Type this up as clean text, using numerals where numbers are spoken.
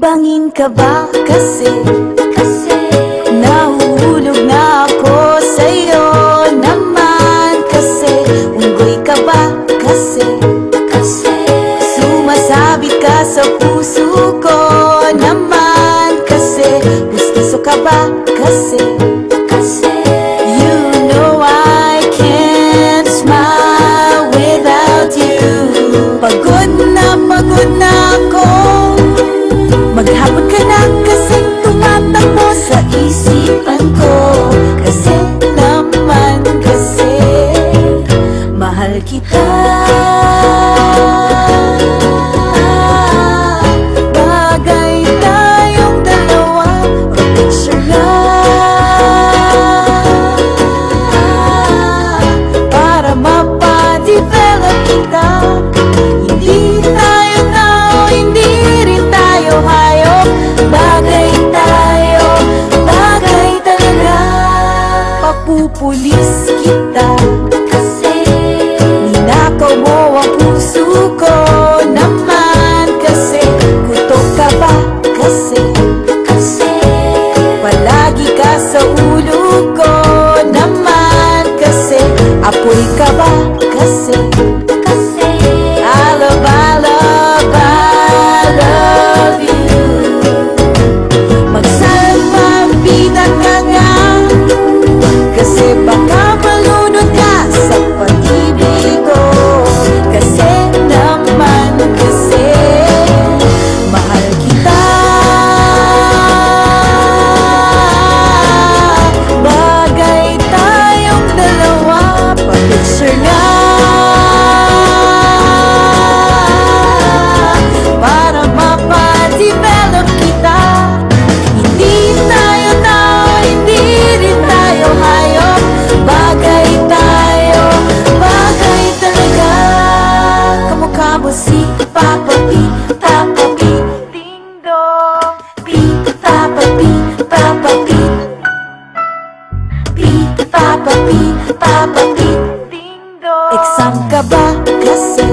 Bangin ka ba kasi nahuhulog na ako sa'yo naman kasi unggoy ka ba kasi sumasabit ka sa puso ko naman kasi gusto ka ba kasi you know I can't smile without you. Pagod na ako, maghapon ka na kasi tumatakbo sa isipan ko. Kasi naman kasi mahal kita. Bagay tayong dalawa, picture lang para mapadevelop kita. Hindi tayo tao, hindi rin tayo hayop. Bagay tayo, bagay talaga. Papupulis kita kasi ninakaw mo ang puso ko naman kasi kutok ka ba kasi palagi ka sa ulo ko naman kasi apoy ka ba kasi I love you. Magsalmabida ka nga kasi baka malunod ka sa pag-ibig ko. Kasi naman kasi mahal kita. Bagay tayong dalawa, pa-picture nga para mapadevelop kita. Hindi tayo tao, hindi rin tayo hayop. Bagay tayo, bagay talaga. Kamukha mo si Papa P, Papa P, ding dong. P, Papa P, Papa P, P, Papa P, Papa P, ding dong. Exam ka ba kasi